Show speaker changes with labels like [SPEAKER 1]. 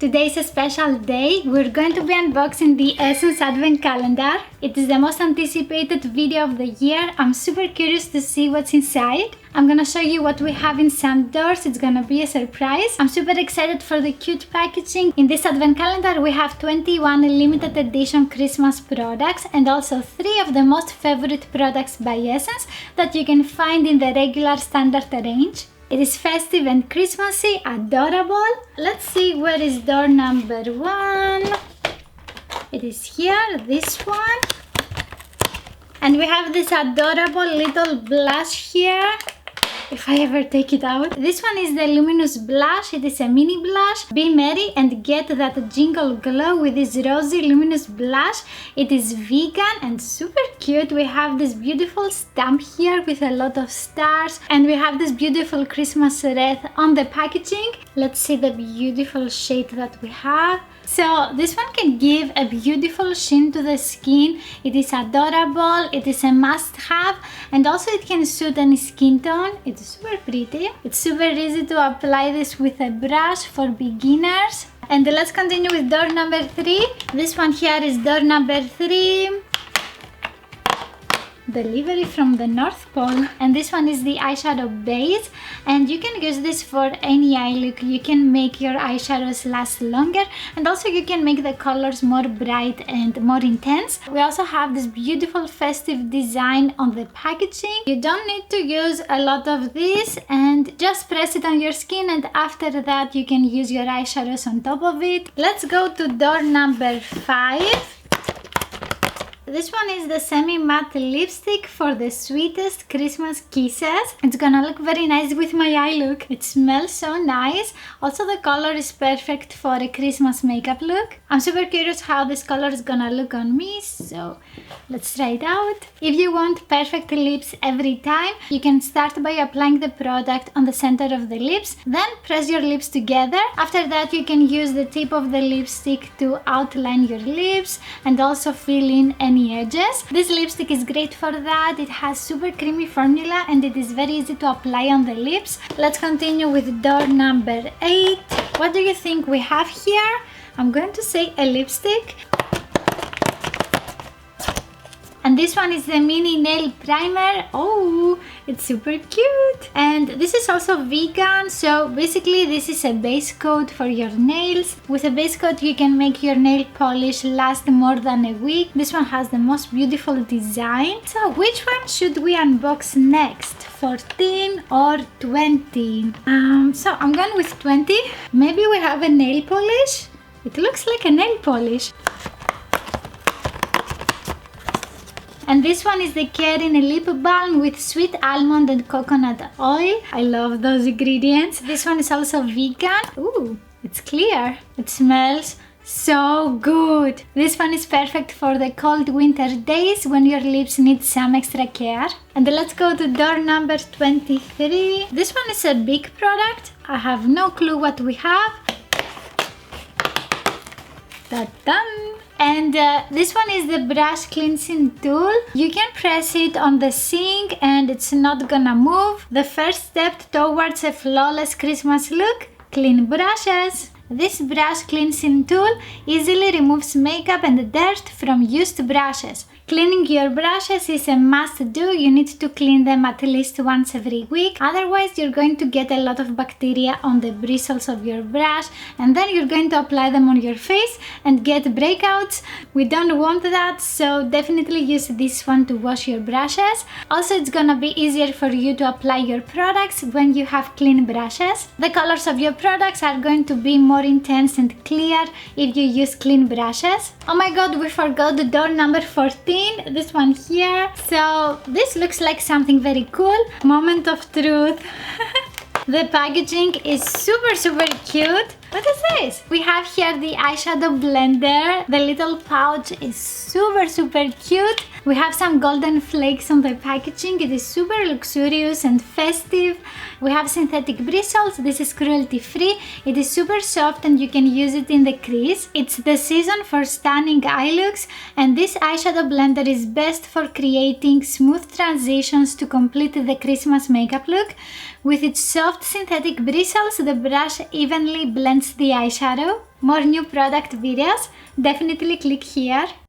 [SPEAKER 1] Today's a special day. We're going to be unboxing the Essence Advent Calendar. It is the most anticipated video of the year. I'm super curious to see what's inside. I'm gonna show you what we have in some doors. It's gonna be a surprise. I'm super excited for the cute packaging. In this Advent Calendar we have 21 limited edition Christmas products and also 3 of the most favorite products by Essence that you can find in the regular standard range. It is festive and Christmassy, adorable. Let's see where is door number 1. It is here, this one. And we have this adorable little blush here. If I ever take it out. This one is the Luminous blush. It is a mini blush. Be merry and get that jingle glow with this rosy luminous blush. It is vegan and super cute. We have this beautiful stamp here with a lot of stars. And we have this beautiful Christmas wreath on the packaging. Let's see the beautiful shade that we have. So this one can give a beautiful sheen to the skin. It is adorable, it is a must-have, and also it can suit any skin tone. It's super pretty. It's super easy to apply this with a brush for beginners. And let's continue with door number 3. This one here is door number 3. Delivery from the North Pole. And this one is the eyeshadow base, and you can use this for any eye look. You can make your eyeshadows last longer, and also you can make the colors more bright and more intense. We also have this beautiful festive design on the packaging. You don't need to use a lot of this, and just press it on your skin, and after that you can use your eyeshadows on top of it. Let's go to door number 5. This one is the semi-matte lipstick for the sweetest Christmas kisses. It's gonna look very nice with my eye look. It smells so nice. Also the color is perfect for a Christmas makeup look. I'm super curious how this color is gonna look on me, so let's try it out. If you want perfect lips every time, you can start by applying the product on the center of the lips, then press your lips together. After that you can use the tip of the lipstick to outline your lips and also fill in any edges. This lipstick is great for that. It has super creamy formula and it is very easy to apply on the lips. Let's continue with door number 8. What do you think we have here? I'm going to say a lipstick. And this one is the mini nail primer. Oh, it's super cute. And this is also vegan. So basically this is a base coat for your nails. With a base coat you can make your nail polish last more than a week. This one has the most beautiful design. So which one should we unbox next? 14 or 20? So I'm going with 20. Maybe we have a nail polish. It looks like a nail polish. And this one is the Caring Lip Balm with sweet almond and coconut oil. I love those ingredients. This one is also vegan. Ooh, it's clear. It smells so good. This one is perfect for the cold winter days when your lips need some extra care. And let's go to door number 23. This one is a big product. I have no clue what we have. Ta-da! And this one is the brush cleansing tool. You can press it on the sink and it's not gonna move. The first step towards a flawless Christmas look: clean brushes. This brush cleansing tool easily removes makeup and dirt from used brushes. Cleaning your brushes is a must-do. You need to clean them at least once every week. Otherwise, you're going to get a lot of bacteria on the bristles of your brush, and then you're going to apply them on your face and get breakouts. We don't want that, so definitely use this one to wash your brushes. Also, it's gonna be easier for you to apply your products when you have clean brushes. The colors of your products are going to be more intense and clear if you use clean brushes. Oh my god, we forgot the door number 14. This one here. So this looks like something very cool. Moment of truth. The packaging is super cute. What is this? We have here the eyeshadow blender. The little pouch is super cute. We have some golden flakes on the packaging. It is super luxurious and festive. We have synthetic bristles. This is cruelty free. It is super soft and you can use it in the crease. It's the season for stunning eye looks, and this eyeshadow blender is best for creating smooth transitions to complete the Christmas makeup look. With its soft synthetic bristles, the brush evenly blends the eyeshadow. More new product videos? Definitely click here.